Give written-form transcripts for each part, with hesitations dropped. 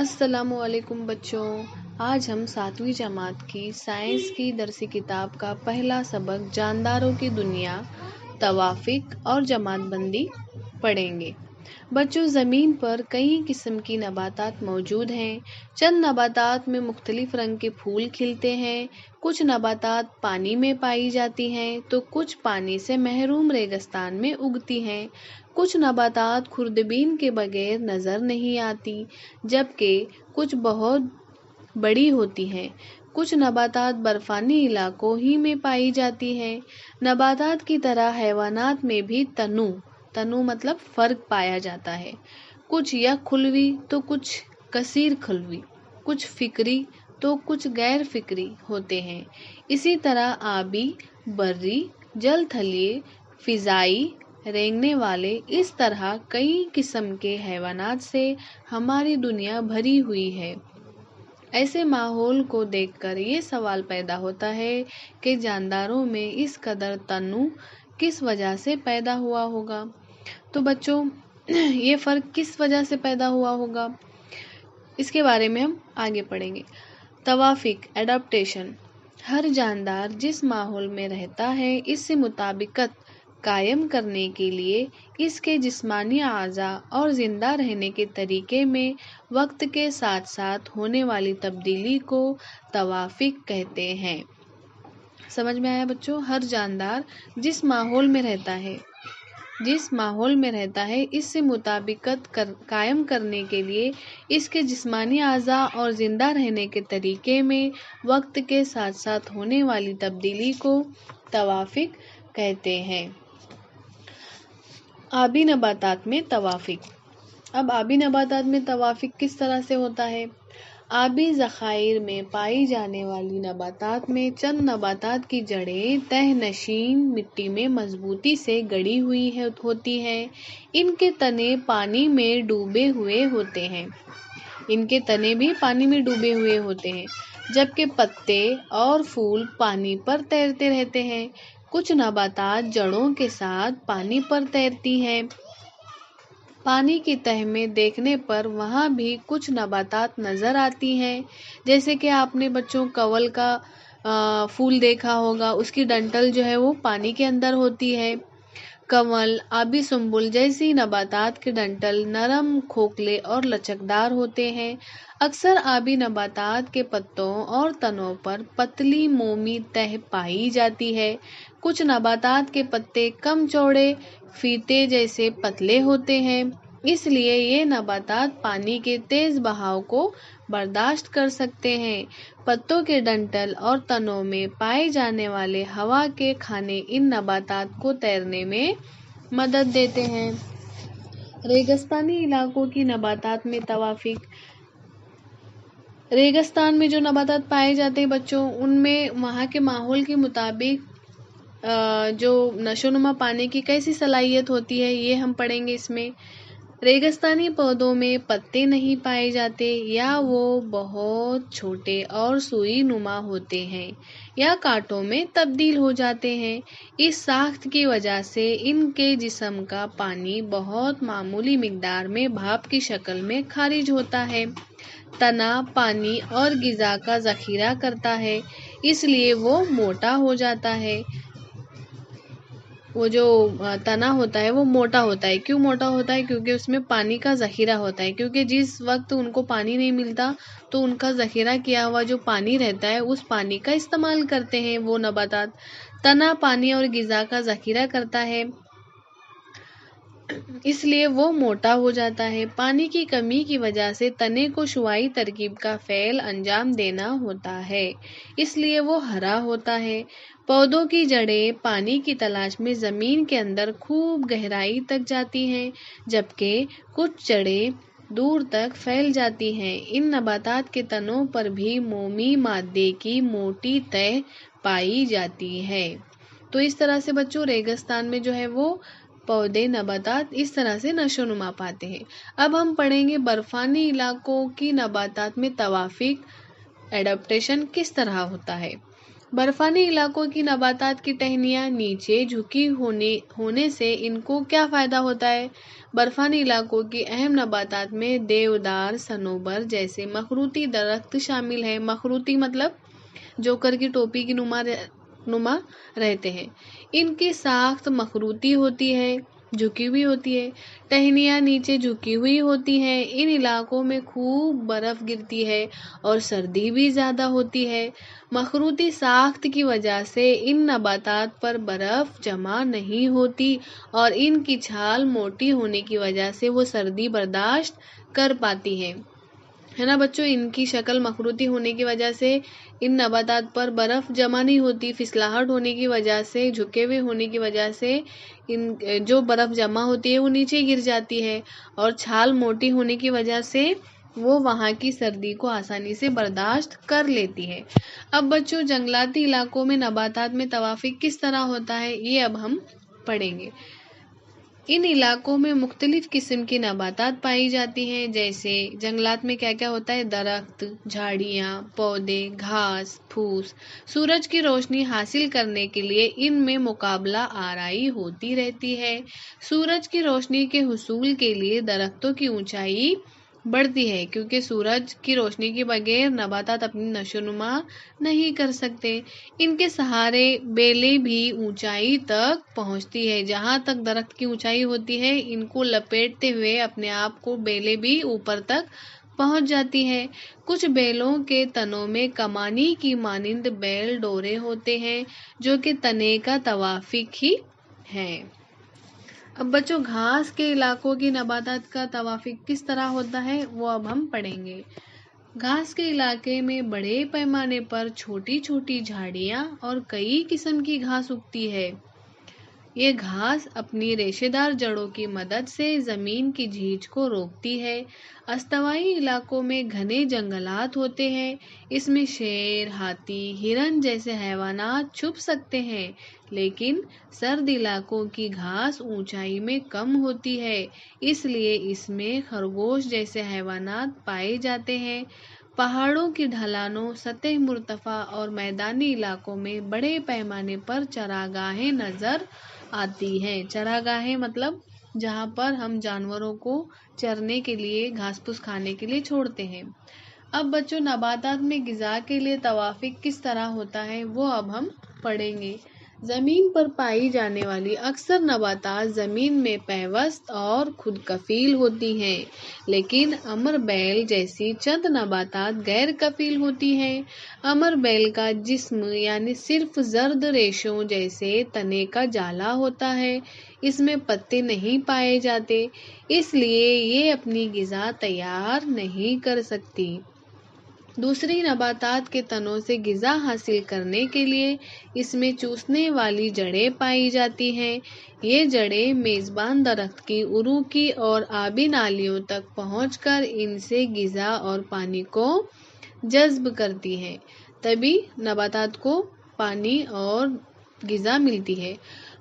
السلام علیکم بچوں، آج ہم 7ویں جماعت کی سائنس کی درسی کتاب کا پہلا سبق جانداروں کی دنیا، توافق اور جماعت بندی پڑھیں گے۔ بچوں، زمین پر کئی قسم کی نباتات موجود ہیں۔ چند نباتات میں مختلف رنگ کے پھول کھلتے ہیں۔ کچھ نباتات پانی میں پائی جاتی ہیں تو کچھ پانی سے محروم ریگستان میں اگتی ہیں۔ کچھ نباتات خوردبین کے بغیر نظر نہیں آتی، جبکہ کچھ بہت بڑی ہوتی ہیں۔ کچھ نباتات برفانی علاقوں ہی میں پائی جاتی ہیں۔ نباتات کی طرح حیوانات میں بھی تنوع مطلب فرق پایا جاتا ہے۔ کچھ یک خلوی تو کچھ کثیر خلوی، کچھ فکری تو کچھ غیر فکری ہوتے ہیں۔ اسی طرح آبی، بری، جل تھلیے، فضائی، رینگنے والے، اس طرح کئی قسم کے حیوانات سے ہماری دنیا بھری ہوئی ہے۔ ایسے ماحول کو دیکھ کر یہ سوال پیدا ہوتا ہے کہ جانداروں میں اس قدر تنوع کس وجہ سے پیدا ہوا ہوگا؟ تو بچوں، یہ فرق کس وجہ سے پیدا ہوا ہوگا، اس کے بارے میں ہم آگے پڑھیں گے۔ توافق، ایڈاپٹیشن۔ ہر جاندار جس ماحول میں رہتا ہے، اس سے مطابقت قائم کرنے کے لیے اس کے جسمانی اعضاء اور زندہ رہنے کے طریقے میں وقت کے ساتھ ساتھ ہونے والی تبدیلی کو توافق کہتے ہیں۔ سمجھ میں آیا بچوں؟ ہر جاندار جس ماحول میں رہتا ہے اس سے مطابقت قائم کرنے کے لیے اس کے جسمانی اعضاء اور زندہ رہنے کے طریقے میں وقت کے ساتھ ساتھ ہونے والی تبدیلی کو توافق کہتے ہیں۔ آبی نباتات میں توافق۔ اب آبی نباتات میں توافق کس طرح سے ہوتا ہے؟ آبی ذخائر میں پائی جانے والی نباتات میں چند نباتات کی جڑیں تہ نشین مٹی میں مضبوطی سے گڑی ہوئی ہوتی ہیں۔ ان کے تنے پانی میں ڈوبے ہوئے ہوتے ہیں، جبکہ پتے اور پھول پانی پر تیرتے رہتے ہیں۔ کچھ نباتات جڑوں کے ساتھ پانی پر تیرتی ہیں۔ پانی کی تہہ میں دیکھنے پر وہاں بھی کچھ نباتات نظر آتی ہیں، جیسے کہ آپ نے بچوں کنول کا پھول دیکھا ہوگا، اس کی ڈنٹل جو ہے وہ پانی کے اندر ہوتی ہے۔ کنول، آبی سنبل جیسی نباتات کے ڈنٹل نرم، کھوکھلے اور لچکدار ہوتے ہیں۔ اکثر آبی نباتات کے پتوں اور تنوں پر پتلی مومی تہہ پائی جاتی ہے۔ کچھ نباتات کے پتے کم چوڑے، فیتے جیسے پتلے ہوتے ہیں، اس لیے یہ نباتات پانی کے تیز بہاؤ کو برداشت کر سکتے ہیں۔ پتوں کے ڈنٹل اور تنوں میں پائے جانے والے ہوا کے کھانے ان نباتات کو تیرنے میں مدد دیتے ہیں۔ ریگستانی علاقوں کی نباتات میں توافق۔ ریگستان میں جو نباتات پائے جاتے ہیں بچوں، ان میں وہاں کے ماحول کے مطابق جو نشو نما پانے کی کیسی صلاحیت ہوتی ہے، یہ ہم پڑھیں گے اس میں۔ ریگستانی پودوں میں پتے نہیں پائے جاتے، یا وہ بہت چھوٹے اور سوئی نما ہوتے ہیں، یا کانٹوں میں تبدیل ہو جاتے ہیں۔ اس ساخت کی وجہ سے ان کے جسم کا پانی بہت معمولی مقدار میں بھاپ کی شکل میں خارج ہوتا ہے۔ تنا پانی اور غذا کا ذخیرہ کرتا ہے، اس لیے وہ موٹا ہو جاتا ہے۔ وہ جو تنا ہوتا ہے وہ موٹا ہوتا ہے۔ کیوں موٹا ہوتا ہے؟ کیونکہ اس میں پانی کا ذخیرہ ہوتا ہے، کیونکہ جس وقت ان کو پانی نہیں ملتا تو ان کا ذخیرہ کیا ہوا جو پانی رہتا ہے، اس پانی کا استعمال کرتے ہیں وہ نباتات۔ تنا پانی اور غذا کا ذخیرہ کرتا ہے، اس لیے وہ موٹا ہو جاتا ہے۔ پانی کی کمی کی وجہ سے تنے کو شعاعی ترکیب کا فعل انجام دینا ہوتا ہے، اس لیے وہ ہرا ہوتا ہے۔ پودوں کی جڑیں پانی کی تلاش میں زمین کے اندر خوب گہرائی تک جاتی ہیں، جبکہ کچھ جڑیں دور تک پھیل جاتی ہیں۔ ان نباتات کے تنوں پر بھی مومی مادے کی موٹی تہہ پائی جاتی ہے۔ تو اس طرح سے بچوں ریگستان میں جو ہے وہ پودے نباتات اس طرح سے نشو نما پاتے ہیں۔ اب ہم پڑھیں گے برفانی علاقوں کی نباتات میں توافق، ایڈاپٹیشن کس طرح ہوتا ہے۔ बर्फानी इलाकों की नबातात की टहनियाँ नीचे झुकी होने से इनको क्या फ़ायदा होता है? बर्फानी इलाकों की अहम नबातात में देवदार, सनोबर जैसे मखरूती दरख्त शामिल है। मखरूती मतलब जोकर की टोपी की नुमा रहते हैं। इनकी साख्त मखरूती होती है, झुकी हुई होती है। टहनियाँ नीचे झुकी हुई होती हैं। इन इलाकों में खूब बर्फ गिरती है और सर्दी भी ज़्यादा होती है। मखरूती साख्त की वजह से इन नबातात पर बर्फ जमा नहीं होती और इनकी छाल मोटी होने की वजह से वो सर्दी बर्दाश्त कर पाती है ना बच्चों। इनकी शक्ल मखरूती होने की वजह से इन नबातात पर बर्फ जमा नहीं होती, फिसलाहट होने की वजह से, झुके हुए होने की वजह से इन जो बर्फ जमा होती है वो नीचे गिर जाती है और छाल मोटी होने की वजह से वो वहाँ की सर्दी को आसानी से बर्दाश्त कर लेती है। अब बच्चों जंगलाती इलाकों में नबातात में तवाफिक किस तरह होता है ये अब हम पढ़ेंगे। इन इलाकों में मुख्तलिफ किस्म की नबातात पाई जाती हैं। जैसे जंगलात में क्या क्या होता है? दरख्त, झाड़ियाँ, पौधे, घास, फूस। सूरज की रोशनी हासिल करने के लिए इनमें मुकाबला आराई होती रहती है। सूरज की रोशनी के हुसूल के लिए दरख्तों की ऊंचाई बढ़ती है क्योंकि सूरज की रोशनी के बगैर नबातात अपनी नशोनुमा नहीं कर सकते। इनके सहारे बेलें भी ऊंचाई तक पहुंचती है। जहां तक दरख्त की ऊंचाई होती है इनको लपेटते हुए अपने आप को बेलें भी ऊपर तक पहुंच जाती है। कुछ बेलों के तनों में कमानी की मानिंद बेल डोरे होते हैं जो कि तने का तवाफिक ही है। अब बच्चों घास के इलाकों की नबातात का तवाफिक किस तरह होता है वो अब हम पढ़ेंगे। घास के इलाके में बड़े पैमाने पर छोटी छोटी झाड़ियाँ और कई किस्म की घास उगती है। ये घास अपनी रेशेदार जड़ों की मदद से जमीन की झीज को रोकती है। अस्तवाई इलाकों में घने जंगलात होते हैं। इसमें शेर, हाथी, हिरन जैसे हैवानात छुप सकते हैं, लेकिन सर्द इलाकों की घास ऊंचाई में कम होती है, इसलिए इसमें खरगोश जैसे हैवानात पाए जाते हैं। पहाड़ों की ढलानों, सतह मुर्तफा और मैदानी इलाकों में बड़े पैमाने पर चरागाहें नजर आती हैं। चरागाहें मतलब जहाँ पर हम जानवरों को चरने के लिए, घास फूस खाने के लिए छोड़ते हैं। अब बच्चों नबातात में गिज़ा के लिए तवाफिक किस तरह होता है वो अब हम पढ़ेंगे। ज़मीन पर पाई जाने वाली अक्सर नबातात ज़मीन में पैवस्त और खुद कफील होती हैं, लेकिन अमर बैल जैसी चंद नबातात गैर कफील होती हैं। अमर बैल का जिस्म यानी सिर्फ जर्द रेशों जैसे तने का जाला होता है, इसमें पत्ते नहीं पाए जाते, इसलिए ये अपनी गिज़ा तैयार नहीं कर सकती। दूसरी नबातात के तनों से गिज़ा हासिल करने के लिए इसमें चूसने वाली जड़ें पाई जाती हैं। ये जड़ें मेज़बान दरख्त की उरूकी और आबी नालियों तक पहुंचकर इनसे गिज़ा और पानी को जज्ब करती हैं, तभी नबातात को पानी और गिज़ा मिलती है।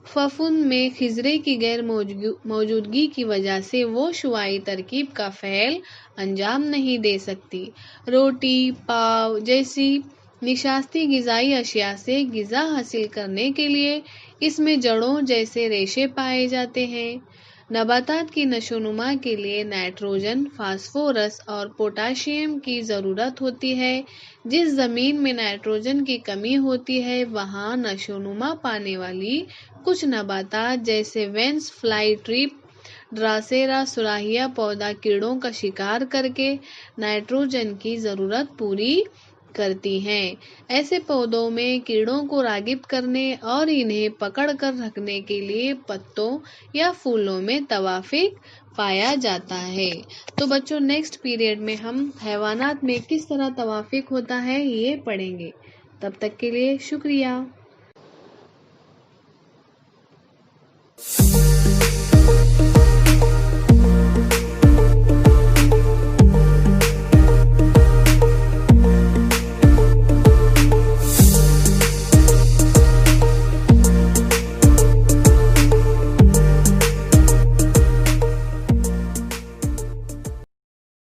फफूंद में खिज़रे की गैर मौजूदगी की वजह से वो शुआई तरकीब का फ़ैल अंजाम नहीं दे सकती। रोटी, पाव जैसी निशास्ती गिज़ाई अशिया से गिज़ा हासिल करने के लिए इसमें जड़ों जैसे रेशे पाए जाते हैं। नबातात की नशोनुमा के लिए नाइट्रोजन, फास्फोरस और पोटाशियम की ज़रूरत होती है। जिस ज़मीन में नाइट्रोजन की कमी होती है वहाँ नशोनुमा पाने वाली कुछ नबातात जैसे वेंस फ्लाई ट्रिप, ड्रासेरा सुराहिया पौधा कीड़ों का शिकार करके नाइट्रोजन की ज़रूरत पूरी करती हैं। ऐसे पौधों में कीड़ों को रागिब करने और इन्हें पकड़ कर रखने के लिए पत्तों या फूलों में तवाफिक पाया जाता है। तो बच्चों नेक्स्ट पीरियड में हम हैवानात में किस तरह तवाफिक होता है ये पढ़ेंगे। तब तक के लिए शुक्रिया।